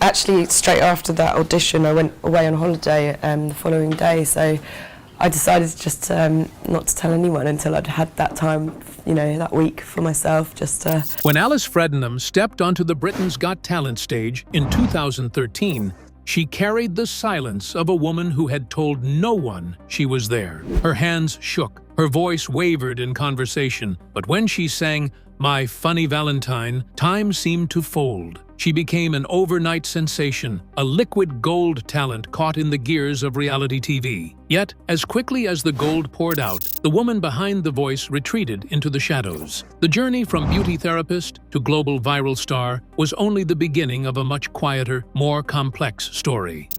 actually, straight after that audition, I went away on holiday the following day, so I decided just not to tell anyone until I'd had that time, you know, that week for myself, just to... When Alice Fredenham stepped onto the Britain's Got Talent stage in 2013, she carried the silence of a woman who had told no one she was there. Her hands shook, her voice wavered in conversation, but when she sang "My Funny Valentine," time seemed to fold. She became an overnight sensation, a liquid gold talent caught in the gears of reality TV. Yet, as quickly as the gold poured out, the woman behind the voice retreated into the shadows. The journey from beauty therapist to global viral star was only the beginning of a much quieter, more complex story.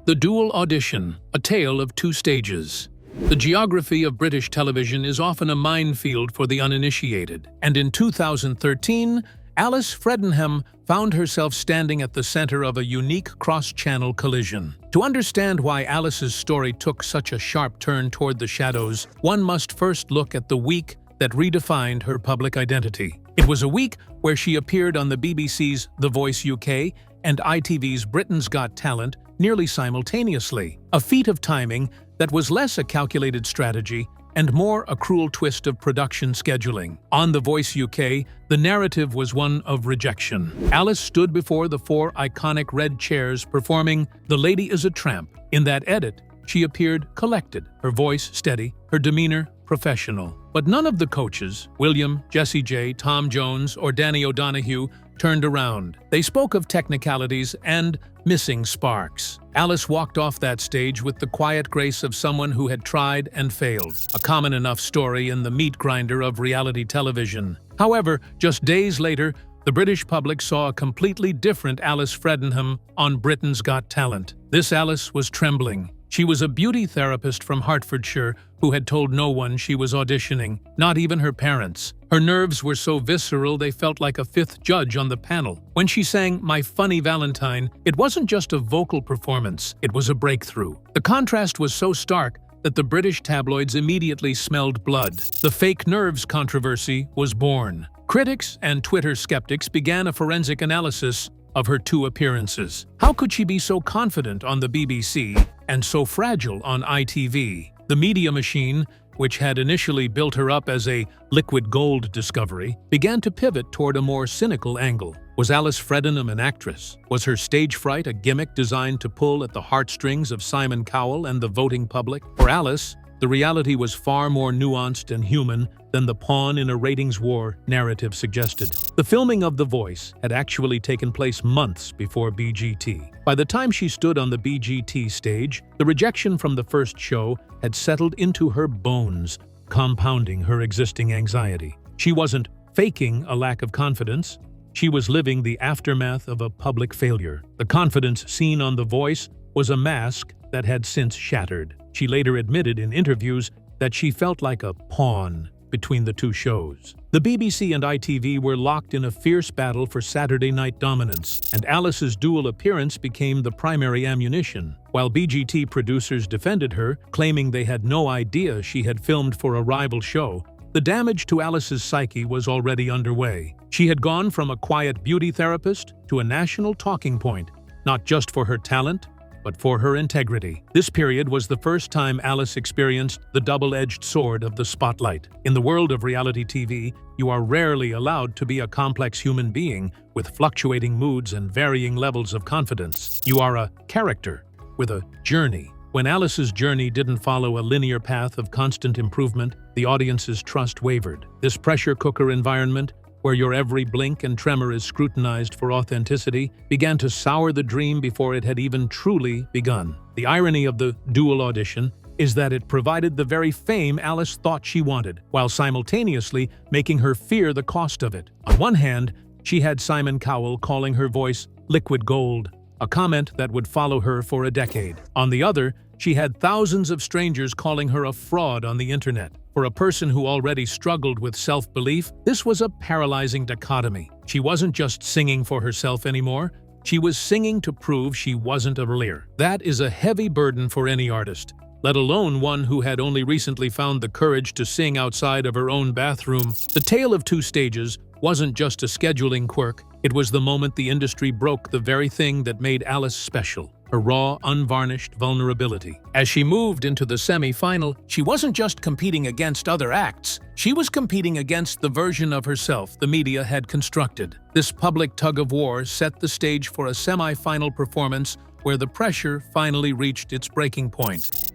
The dual audition, a tale of two stages. The geography of British television is often a minefield for the uninitiated, and in 2013, Alice Fredenham found herself standing at the center of a unique cross-channel collision. To understand why Alice's story took such a sharp turn toward the shadows, one must first look at the week that redefined her public identity. It was a week where she appeared on the BBC's The Voice UK and ITV's Britain's Got Talent nearly simultaneously, a feat of timing that was less a calculated strategy and more a cruel twist of production scheduling. On The Voice UK, the narrative was one of rejection. Alice stood before the four iconic red chairs performing "The Lady is a Tramp." In that edit, she appeared collected, her voice steady, her demeanor professional. But none of the coaches, William, Jessie J, Tom Jones, or Danny O'Donoghue, turned around. They spoke of technicalities and missing sparks. Alice walked off that stage with the quiet grace of someone who had tried and failed, a common enough story in the meat grinder of reality television. However, just days later, the British public saw a completely different Alice Fredenham on Britain's Got Talent. This Alice was trembling. She was a beauty therapist from Hertfordshire who had told no one she was auditioning, not even her parents. Her nerves were so visceral they felt like a fifth judge on the panel. When she sang "My Funny Valentine," it wasn't just a vocal performance, it was a breakthrough. The contrast was so stark that the British tabloids immediately smelled blood. The fake nerves controversy was born. Critics and Twitter skeptics began a forensic analysis of her two appearances. How could she be so confident on the BBC and so fragile on ITV? The media machine, which had initially built her up as a liquid gold discovery, began to pivot toward a more cynical angle. Was Alice Fredenham an actress? Was her stage fright a gimmick designed to pull at the heartstrings of Simon Cowell and the voting public? For Alice, the reality was far more nuanced and human than the pawn in a ratings war narrative suggested. The filming of The Voice had actually taken place months before BGT. By the time she stood on the BGT stage, the rejection from the first show had settled into her bones, compounding her existing anxiety. She wasn't faking a lack of confidence. She was living the aftermath of a public failure. The confidence seen on The Voice was a mask that had since shattered. She later admitted in interviews that she felt like a pawn between the two shows. The BBC and ITV were locked in a fierce battle for Saturday night dominance, and Alice's dual appearance became the primary ammunition. While BGT producers defended her, claiming they had no idea she had filmed for a rival show, the damage to Alice's psyche was already underway. She had gone from a quiet beauty therapist to a national talking point, not just for her talent, but for her integrity. This period was the first time Alice experienced the double-edged sword of the spotlight. In the world of reality TV, you are rarely allowed to be a complex human being with fluctuating moods and varying levels of confidence. You are a character with a journey. When Alice's journey didn't follow a linear path of constant improvement, the audience's trust wavered. This pressure cooker environment, where your every blink and tremor is scrutinized for authenticity, began to sour the dream before it had even truly begun. The irony of the dual audition is that it provided the very fame Alice thought she wanted, while simultaneously making her fear the cost of it. On one hand, she had Simon Cowell calling her voice liquid gold, a comment that would follow her for a decade. On the other, she had thousands of strangers calling her a fraud on the internet. For a person who already struggled with self-belief, this was a paralyzing dichotomy. She wasn't just singing for herself anymore, she was singing to prove she wasn't a leer. That is a heavy burden for any artist, let alone one who had only recently found the courage to sing outside of her own bathroom. The Tale of Two Stages wasn't just a scheduling quirk, It was the moment the industry broke the very thing that made Alice special, her raw, unvarnished vulnerability. As she moved into the semi-final, she wasn't just competing against other acts. She was competing against the version of herself the media had constructed. This public tug-of-war set the stage for a semi-final performance where the pressure finally reached its breaking point.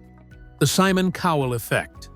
The Simon Cowell effect.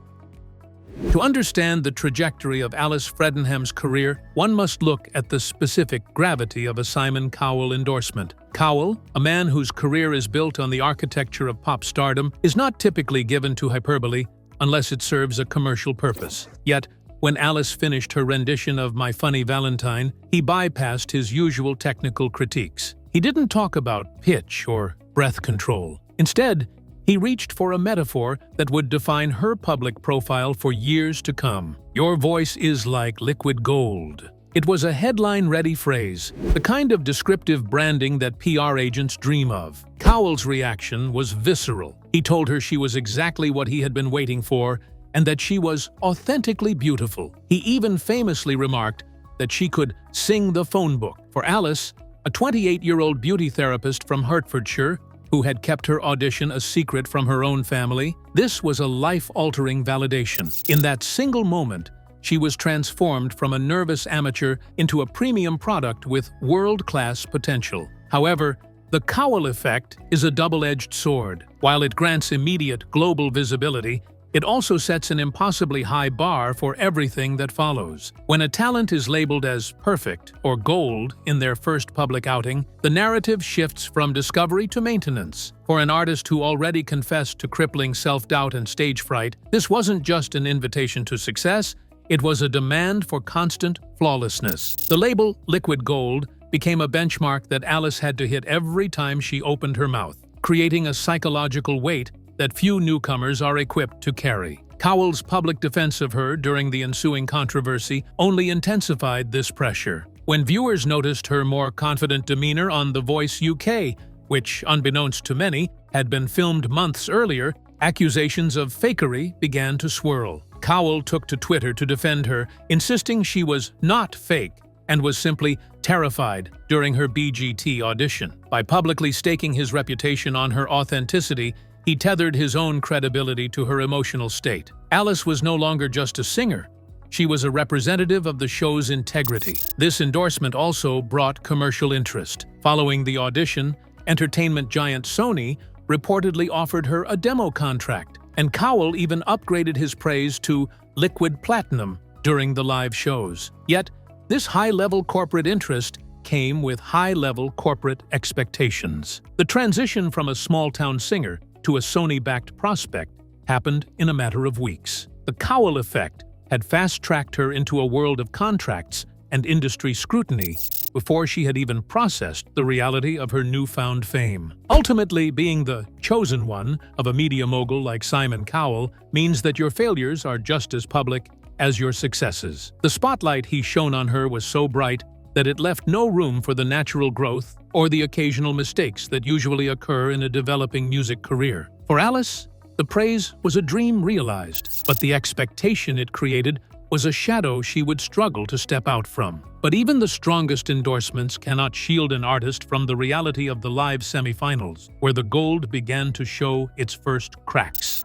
To understand the trajectory of Alice Fredenham's career, one must look at the specific gravity of a Simon Cowell endorsement. Cowell, a man whose career is built on the architecture of pop stardom, is not typically given to hyperbole unless it serves a commercial purpose. Yet, when Alice finished her rendition of My Funny Valentine, he bypassed his usual technical critiques. He didn't talk about pitch or breath control. Instead, he reached for a metaphor that would define her public profile for years to come. "Your voice is like liquid gold." It was a headline-ready phrase, the kind of descriptive branding that PR agents dream of. Cowell's reaction was visceral. He told her she was exactly what he had been waiting for and that she was authentically beautiful. He even famously remarked that she could sing the phone book. For Alice, a 28-year-old beauty therapist from Hertfordshire, who had kept her audition a secret from her own family, this was a life-altering validation. In that single moment, she was transformed from a nervous amateur into a premium product with world-class potential. However, the Cowell effect is a double-edged sword. While it grants immediate global visibility, it also sets an impossibly high bar for everything that follows. When a talent is labeled as perfect or gold in their first public outing, the narrative shifts from discovery to maintenance. For an artist who already confessed to crippling self-doubt and stage fright, this wasn't just an invitation to success, it was a demand for constant flawlessness. The label Liquid Gold became a benchmark that Alice had to hit every time she opened her mouth, creating a psychological weight that few newcomers are equipped to carry. Cowell's public defense of her during the ensuing controversy only intensified this pressure. When viewers noticed her more confident demeanor on The Voice UK, which, unbeknownst to many, had been filmed months earlier, accusations of fakery began to swirl. Cowell took to Twitter to defend her, insisting she was not fake and was simply terrified during her BGT audition. By publicly staking his reputation on her authenticity, he tethered his own credibility to her emotional state. Alice was no longer just a singer. She was a representative of the show's integrity. This endorsement also brought commercial interest. Following the audition, entertainment giant Sony reportedly offered her a demo contract, and Cowell even upgraded his praise to liquid platinum during the live shows. Yet, this high-level corporate interest came with high-level corporate expectations. The transition from a small-town singer to a Sony-backed prospect happened in a matter of weeks. The Cowell effect had fast-tracked her into a world of contracts and industry scrutiny before she had even processed the reality of her newfound fame. Ultimately, being the chosen one of a media mogul like Simon Cowell means that your failures are just as public as your successes. The spotlight he shone on her was so bright that it left no room for the natural growth or the occasional mistakes that usually occur in a developing music career. For Alice, the praise was a dream realized, but the expectation it created was a shadow she would struggle to step out from. But even the strongest endorsements cannot shield an artist from the reality of the live semifinals, where the gold began to show its first cracks.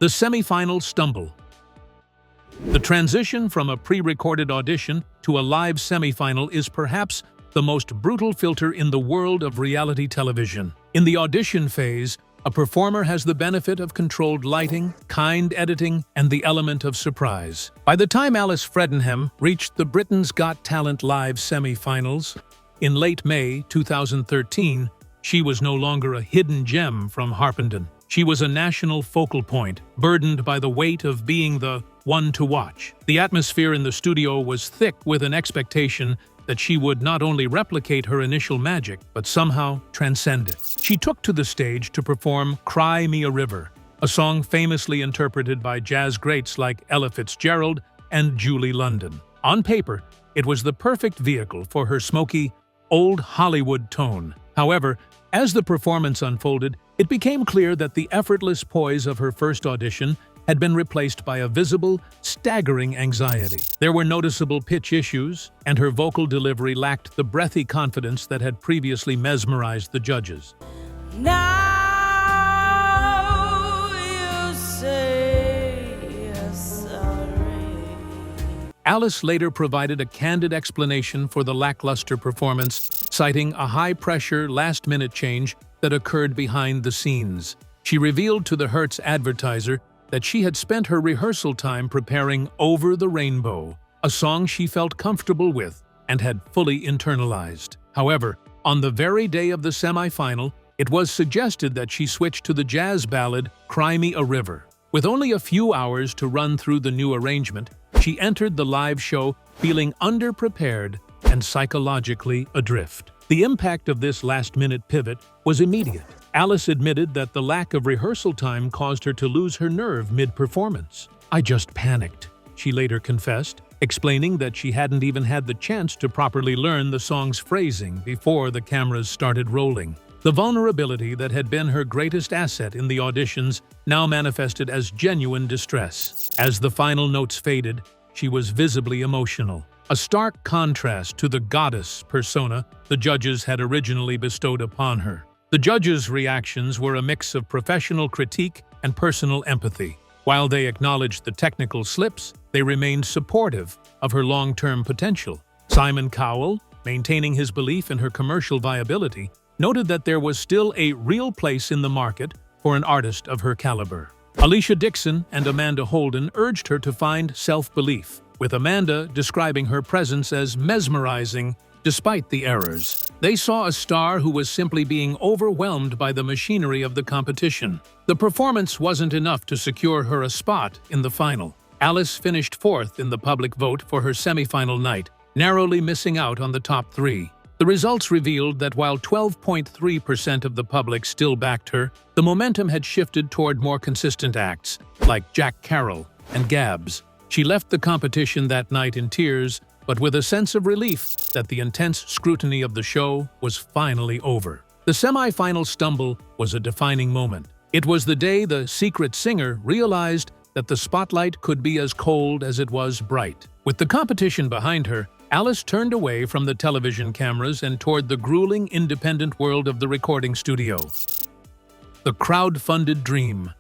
The semifinal stumble. The transition from a pre-recorded audition to a live semifinal is perhaps the most brutal filter in the world of reality television. In the audition phase, a performer has the benefit of controlled lighting, kind editing, and the element of surprise. By the time Alice Fredenham reached the Britain's Got Talent live semi-finals in late May 2013, she was no longer a hidden gem from Harpenden. She was a national focal point, burdened by the weight of being the one to watch. The atmosphere in the studio was thick with an expectation that she would not only replicate her initial magic, but somehow transcend it. She took to the stage to perform Cry Me a River, a song famously interpreted by jazz greats like Ella Fitzgerald and Julie London. On paper, it was the perfect vehicle for her smoky, old Hollywood tone. However, as the performance unfolded, it became clear that the effortless poise of her first audition had been replaced by a visible, staggering anxiety. There were noticeable pitch issues, and her vocal delivery lacked the breathy confidence that had previously mesmerized the judges. Now you say you're sorry. Alice later provided a candid explanation for the lackluster performance, citing a high-pressure, last-minute change that occurred behind the scenes. She revealed to the Hertz advertiser that she had spent her rehearsal time preparing Over the Rainbow, a song she felt comfortable with and had fully internalized. However, on the very day of the semi-final, it was suggested that she switch to the jazz ballad Cry Me a River. With only a few hours to run through the new arrangement, she entered the live show feeling underprepared and psychologically adrift. The impact of this last-minute pivot was immediate. Alice admitted that the lack of rehearsal time caused her to lose her nerve mid-performance. "I just panicked," she later confessed, explaining that she hadn't even had the chance to properly learn the song's phrasing before the cameras started rolling. The vulnerability that had been her greatest asset in the auditions now manifested as genuine distress. As the final notes faded, she was visibly emotional, a stark contrast to the goddess persona the judges had originally bestowed upon her. The judges' reactions were a mix of professional critique and personal empathy. While they acknowledged the technical slips, they remained supportive of her long-term potential. Simon Cowell, maintaining his belief in her commercial viability, noted that there was still a real place in the market for an artist of her caliber. Alicia Dixon and Amanda Holden urged her to find self-belief, with Amanda describing her presence as mesmerizing despite the errors. They saw a star who was simply being overwhelmed by the machinery of the competition. The performance wasn't enough to secure her a spot in the final. Alice finished fourth in the public vote for her semi-final night, narrowly missing out on the top three. The results revealed that while 12.3% of the public still backed her, the momentum had shifted toward more consistent acts, like Jack Carroll and Gabs. She left the competition that night in tears, but with a sense of relief that the intense scrutiny of the show was finally over. The semi-final stumble was a defining moment. It was the day the secret singer realized that the spotlight could be as cold as it was bright. With the competition behind her, Alice turned away from the television cameras and toward the grueling independent world of the recording studio. The crowdfunded dream.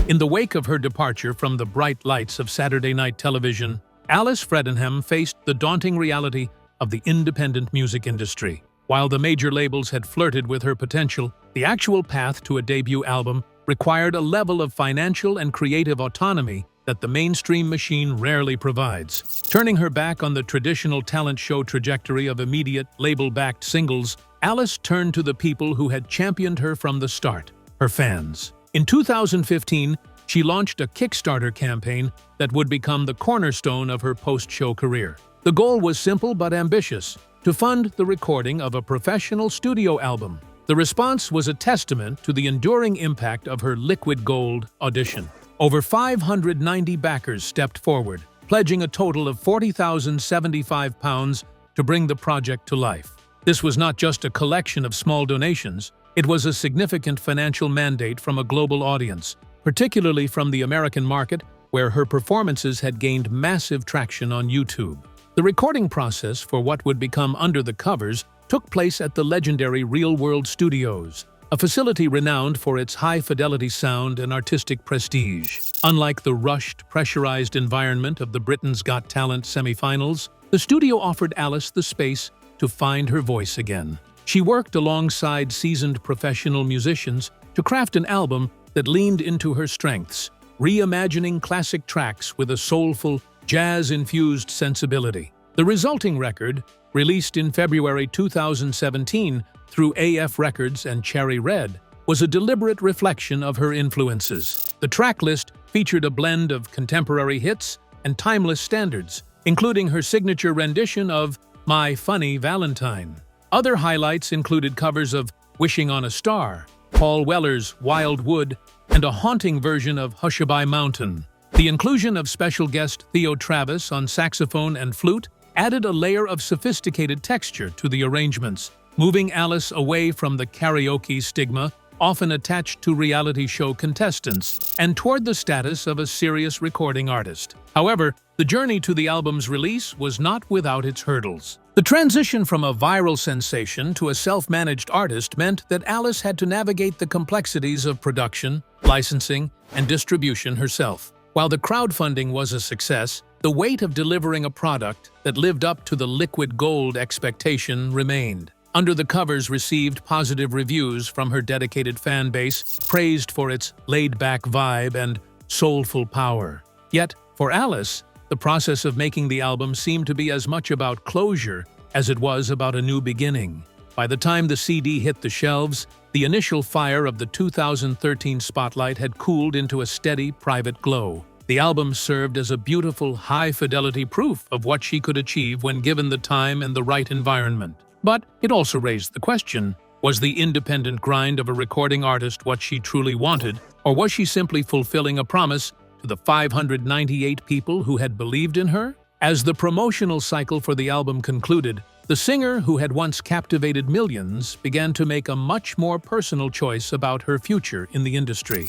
In the wake of her departure from the bright lights of Saturday night television, Alice Fredenham faced the daunting reality of the independent music industry. While the major labels had flirted with her potential, the actual path to a debut album required a level of financial and creative autonomy that the mainstream machine rarely provides. Turning her back on the traditional talent show trajectory of immediate, label-backed singles, Alice turned to the people who had championed her from the start, her fans. In 2015, she launched a Kickstarter campaign that would become the cornerstone of her post-show career. The goal was simple but ambitious: to fund the recording of a professional studio album. The response was a testament to the enduring impact of her liquid gold audition. Over 590 backers stepped forward, pledging a total of £40,075 to bring the project to life. This was not just a collection of small donations, it was a significant financial mandate from a global audience, particularly from the American market, where her performances had gained massive traction on YouTube. The recording process for what would become Under the Covers took place at the legendary Real World Studios, a facility renowned for its high-fidelity sound and artistic prestige. Unlike the rushed, pressurized environment of the Britain's Got Talent semifinals, the studio offered Alice the space to find her voice again. She worked alongside seasoned professional musicians to craft an album that leaned into her strengths, reimagining classic tracks with a soulful, jazz-infused sensibility. The resulting record, released in February 2017 through AF Records and Cherry Red, was a deliberate reflection of her influences. The track list featured a blend of contemporary hits and timeless standards, including her signature rendition of My Funny Valentine. Other highlights included covers of Wishing on a Star, Paul Weller's Wild Wood, and a haunting version of Hushabye Mountain. The inclusion of special guest Theo Travis on saxophone and flute added a layer of sophisticated texture to the arrangements, moving Alice away from the karaoke stigma often attached to reality show contestants, and toward the status of a serious recording artist. However, the journey to the album's release was not without its hurdles. The transition from a viral sensation to a self-managed artist meant that Alice had to navigate the complexities of production, licensing, and distribution herself. While the crowdfunding was a success, the weight of delivering a product that lived up to the liquid gold expectation remained. Under the Covers received positive reviews from her dedicated fan base, praised for its laid-back vibe and soulful power. Yet, for Alice, the process of making the album seemed to be as much about closure as it was about a new beginning. By the time the CD hit the shelves, the initial fire of the 2013 spotlight had cooled into a steady, private glow. The album served as a beautiful, high-fidelity proof of what she could achieve when given the time and the right environment. But it also raised the question, was the independent grind of a recording artist what she truly wanted, or was she simply fulfilling a promise to the 598 people who had believed in her? As the promotional cycle for the album concluded, the singer who had once captivated millions began to make a much more personal choice about her future in the industry.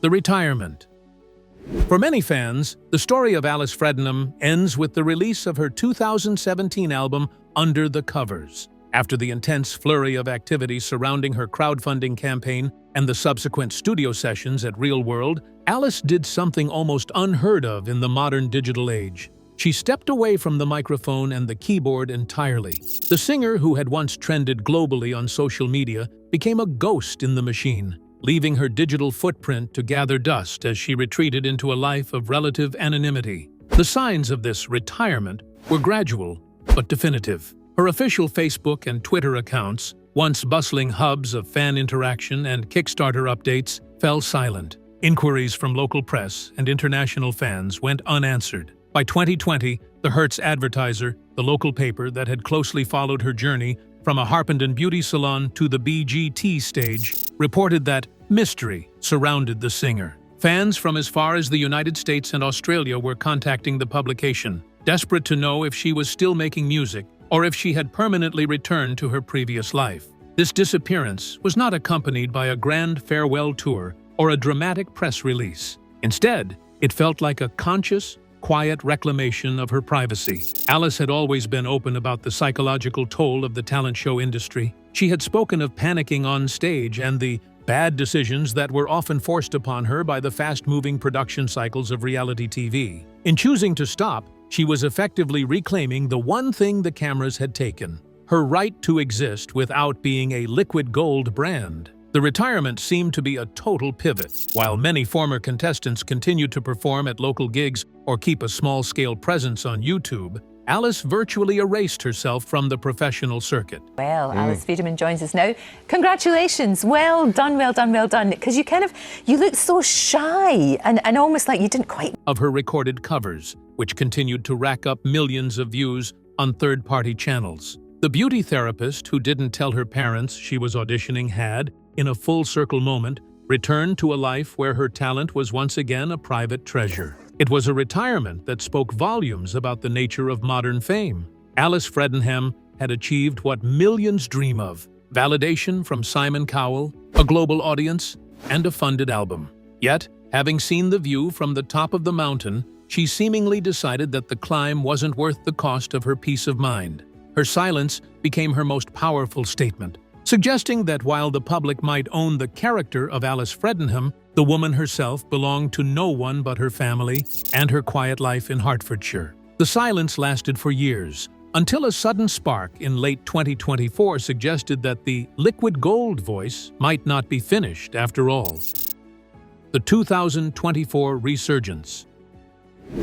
The retirement. For many fans, the story of Alice Fredenham ends with the release of her 2017 album, Under the Covers. After the intense flurry of activity surrounding her crowdfunding campaign and the subsequent studio sessions at Real World, Alice did something almost unheard of in the modern digital age. She stepped away from the microphone and the keyboard entirely. The singer, who had once trended globally on social media, became a ghost in the machine, leaving her digital footprint to gather dust as she retreated into a life of relative anonymity. The signs of this retirement were gradual but definitive. Her official Facebook and Twitter accounts, once bustling hubs of fan interaction and Kickstarter updates, fell silent. Inquiries from local press and international fans went unanswered. By 2020, the Hertz Advertiser, the local paper that had closely followed her journey from a Harpenden beauty salon to the BGT stage, reported that mystery surrounded the singer. Fans from as far as the United States and Australia were contacting the publication, desperate to know if she was still making music or if she had permanently returned to her previous life. This disappearance was not accompanied by a grand farewell tour or a dramatic press release. Instead, it felt like a conscious, quiet reclamation of her privacy. Alice had always been open about the psychological toll of the talent show industry. She had spoken of panicking on stage and the bad decisions that were often forced upon her by the fast-moving production cycles of reality TV. In choosing to stop, she was effectively reclaiming the one thing the cameras had taken: her right to exist without being a liquid gold brand. The retirement seemed to be a total pivot. While many former contestants continued to perform at local gigs or keep a small-scale presence on YouTube, Alice virtually erased herself from the professional circuit. Well, Alice Fredenham joins us now. Congratulations. Well done, well done, well done. Because you looked so shy and almost like you didn't quite... Of her recorded covers, which continued to rack up millions of views on third-party channels. The beauty therapist who didn't tell her parents she was auditioning had, in a full-circle moment, returned to a life where her talent was once again a private treasure. It was a retirement that spoke volumes about the nature of modern fame. Alice Fredenham had achieved what millions dream of: validation from Simon Cowell, a global audience, and a funded album. Yet, having seen the view from the top of the mountain, she seemingly decided that the climb wasn't worth the cost of her peace of mind. Her silence became her most powerful statement, suggesting that while the public might own the character of Alice Fredenham, the woman herself belonged to no one but her family and her quiet life in Hertfordshire. The silence lasted for years, until a sudden spark in late 2024 suggested that the liquid gold voice might not be finished after all. The 2024 resurgence.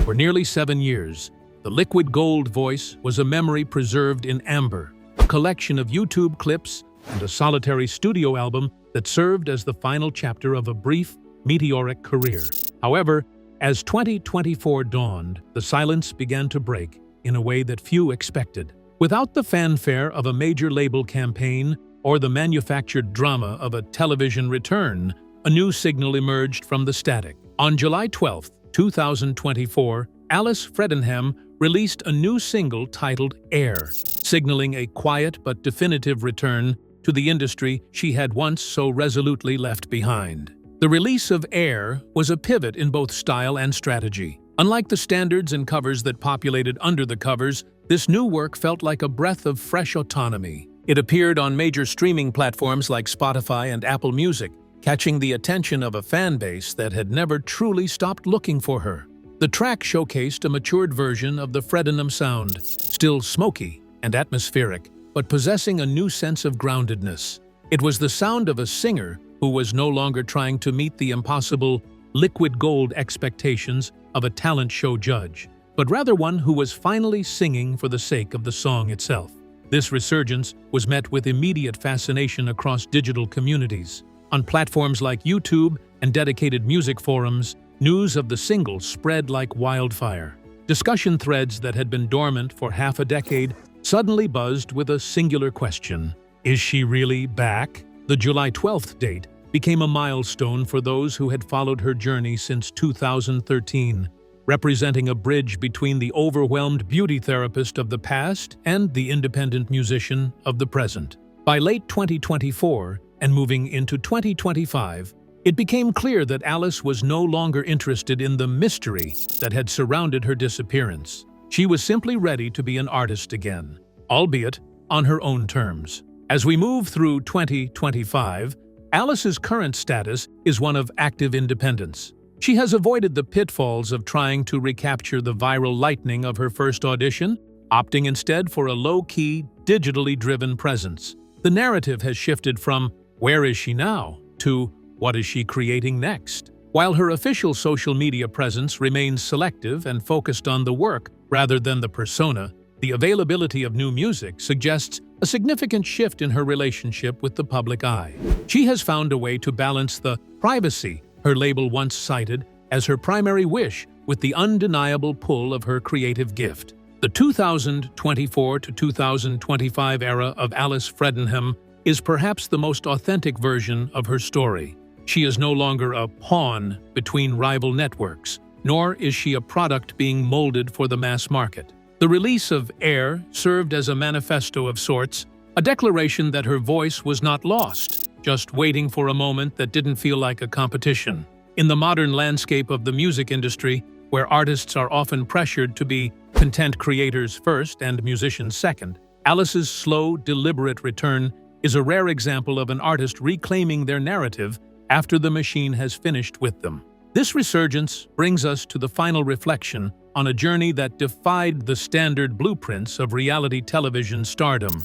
For nearly 7 years, the liquid gold voice was a memory preserved in amber, a collection of YouTube clips and a solitary studio album that served as the final chapter of a brief, meteoric career. However, as 2024 dawned, the silence began to break in a way that few expected. Without the fanfare of a major label campaign or the manufactured drama of a television return, a new signal emerged from the static. On July 12, 2024, Alice Fredenham released a new single titled Air, signaling a quiet but definitive return to the industry she had once so resolutely left behind. The release of Air was a pivot in both style and strategy. Unlike the standards and covers that populated under the covers, this new work felt like a breath of fresh autonomy. It appeared on major streaming platforms like Spotify and Apple Music, catching the attention of a fan base that had never truly stopped looking for her. The track showcased a matured version of the Fredenham sound, still smoky and atmospheric, but possessing a new sense of groundedness. It was the sound of a singer who was no longer trying to meet the impossible liquid gold expectations of a talent show judge, but rather one who was finally singing for the sake of the song itself. This resurgence was met with immediate fascination across digital communities. On platforms like YouTube and dedicated music forums, news of the single spread like wildfire. Discussion threads that had been dormant for half a decade suddenly buzzed with a singular question: is she really back? The July 12th date became a milestone for those who had followed her journey since 2013, representing a bridge between the overwhelmed beauty therapist of the past and the independent musician of the present. By late 2024 and moving into 2025, it became clear that Alice was no longer interested in the mystery that had surrounded her disappearance. She was simply ready to be an artist again, albeit on her own terms. As we move through 2025, Alice's current status is one of active independence. She has avoided the pitfalls of trying to recapture the viral lightning of her first audition, opting instead for a low-key, digitally driven presence. The narrative has shifted from "where is she now?" to "what is she creating next?" While her official social media presence remains selective and focused on the work rather than the persona, the availability of new music suggests a significant shift in her relationship with the public eye. She has found a way to balance the privacy her label once cited as her primary wish with the undeniable pull of her creative gift. The 2024 to 2025 era of Alice Fredenham is perhaps the most authentic version of her story. She is no longer a pawn between rival networks, nor is she a product being molded for the mass market. The release of Air served as a manifesto of sorts, a declaration that her voice was not lost, just waiting for a moment that didn't feel like a competition. In the modern landscape of the music industry, where artists are often pressured to be content creators first and musicians second, Alice's slow, deliberate return is a rare example of an artist reclaiming their narrative after the machine has finished with them. This resurgence brings us to the final reflection on a journey that defied the standard blueprints of reality television stardom.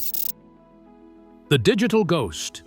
The Digital Ghost.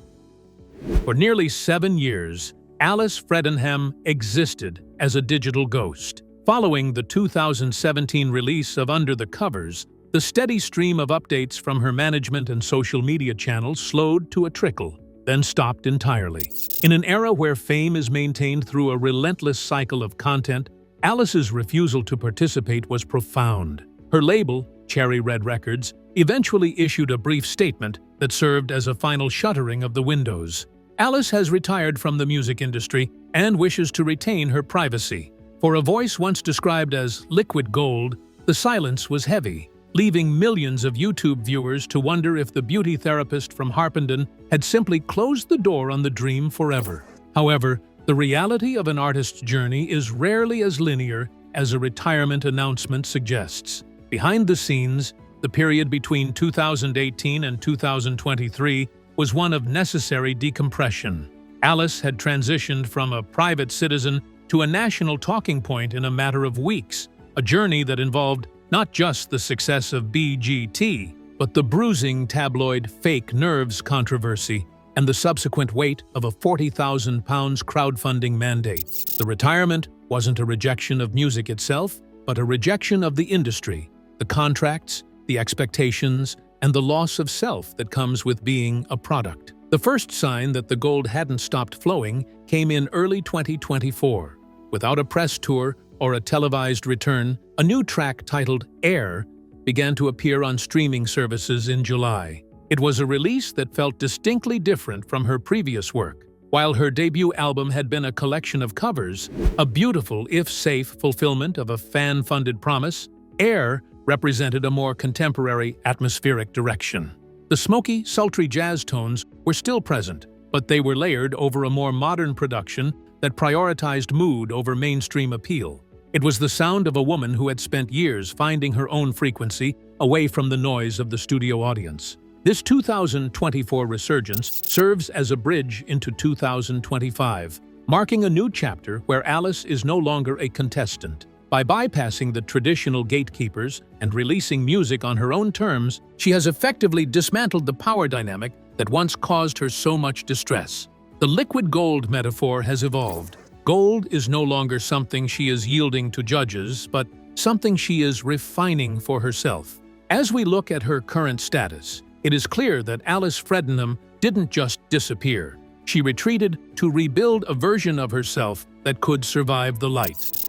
For nearly 7 years, Alice Fredenham existed as a digital ghost. Following the 2017 release of Under the Covers, the steady stream of updates from her management and social media channels slowed to a trickle, then stopped entirely. In an era where fame is maintained through a relentless cycle of content, Alice's refusal to participate was profound. Her label, Cherry Red Records, eventually issued a brief statement that served as a final shuttering of the windows. Alice has retired from the music industry and wishes to retain her privacy. For a voice once described as liquid gold, the silence was heavy, leaving millions of YouTube viewers to wonder if the beauty therapist from Harpenden had simply closed the door on the dream forever. However, the reality of an artist's journey is rarely as linear as a retirement announcement suggests. Behind the scenes, the period between 2018 and 2023 was one of necessary decompression. Alice had transitioned from a private citizen to a national talking point in a matter of weeks, a journey that involved not just the success of BGT, but the bruising tabloid fake nerves controversy and the subsequent weight of a £40,000 crowdfunding mandate. The retirement wasn't a rejection of music itself, but a rejection of the industry, the contracts, the expectations, and the loss of self that comes with being a product. The first sign that the gold hadn't stopped flowing came in early 2024. Without a press tour or a televised return, a new track titled Air began to appear on streaming services in July. It was a release that felt distinctly different from her previous work. While her debut album had been a collection of covers, a beautiful, if safe, fulfillment of a fan-funded promise, Air represented a more contemporary, atmospheric direction. The smoky, sultry jazz tones were still present, but they were layered over a more modern production that prioritized mood over mainstream appeal. It was the sound of a woman who had spent years finding her own frequency away from the noise of the studio audience. This 2024 resurgence serves as a bridge into 2025, marking a new chapter where Alice is no longer a contestant. By bypassing the traditional gatekeepers and releasing music on her own terms, she has effectively dismantled the power dynamic that once caused her so much distress. The liquid gold metaphor has evolved. Gold is no longer something she is yielding to judges, but something she is refining for herself. As we look at her current status, it is clear that Alice Fredenham didn't just disappear. She retreated to rebuild a version of herself that could survive the light.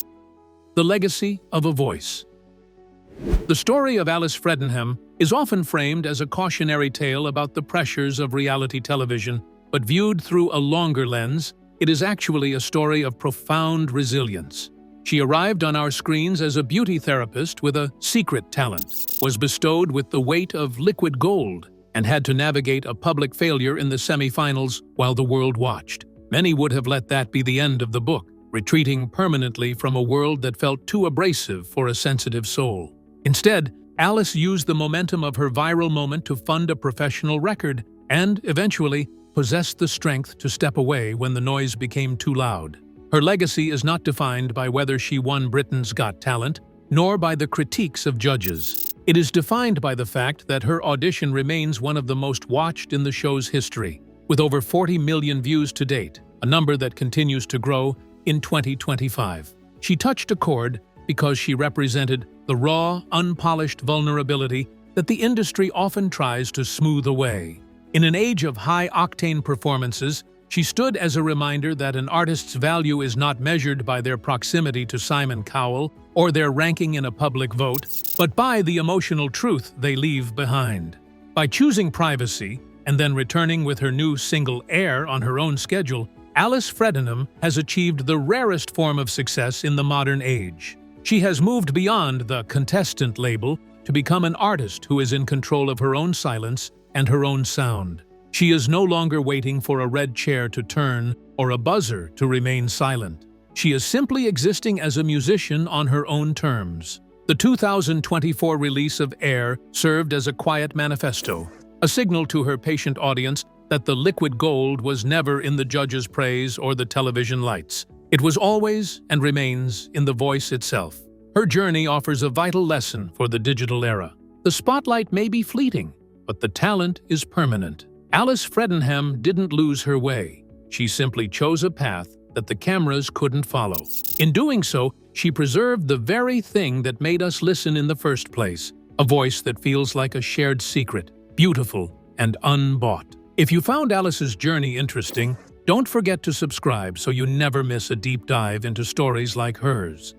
The legacy of a voice. The story of Alice Fredenham is often framed as a cautionary tale about the pressures of reality television, but viewed through a longer lens, it is actually a story of profound resilience. She arrived on our screens as a beauty therapist with a secret talent, was bestowed with the weight of liquid gold, and had to navigate a public failure in the semi-finals while the world watched. Many would have let that be the end of the book, retreating permanently from a world that felt too abrasive for a sensitive soul. Instead, Alice used the momentum of her viral moment to fund a professional record and, eventually, possessed the strength to step away when the noise became too loud. Her legacy is not defined by whether she won Britain's Got Talent, nor by the critiques of judges. It is defined by the fact that her audition remains one of the most watched in the show's history, with over 40 million views to date, a number that continues to grow in 2025. She touched a chord because she represented the raw, unpolished vulnerability that the industry often tries to smooth away. In an age of high-octane performances, she stood as a reminder that an artist's value is not measured by their proximity to Simon Cowell or their ranking in a public vote, but by the emotional truth they leave behind. By choosing privacy and then returning with her new single Air on her own schedule, Alice Fredenham has achieved the rarest form of success in the modern age. She has moved beyond the contestant label to become an artist who is in control of her own silence and her own sound. She is no longer waiting for a red chair to turn or a buzzer to remain silent. She is simply existing as a musician on her own terms. The 2024 release of Air served as a quiet manifesto, a signal to her patient audience that the liquid gold was never in the judges' praise or the television lights. It was always and remains in the voice itself. Her journey offers a vital lesson for the digital era. The spotlight may be fleeting, but the talent is permanent. Alice Fredenham didn't lose her way. She simply chose a path that the cameras couldn't follow. In doing so, she preserved the very thing that made us listen in the first place, a voice that feels like a shared secret, beautiful and unbought. If you found Alice's journey interesting, don't forget to subscribe so you never miss a deep dive into stories like hers.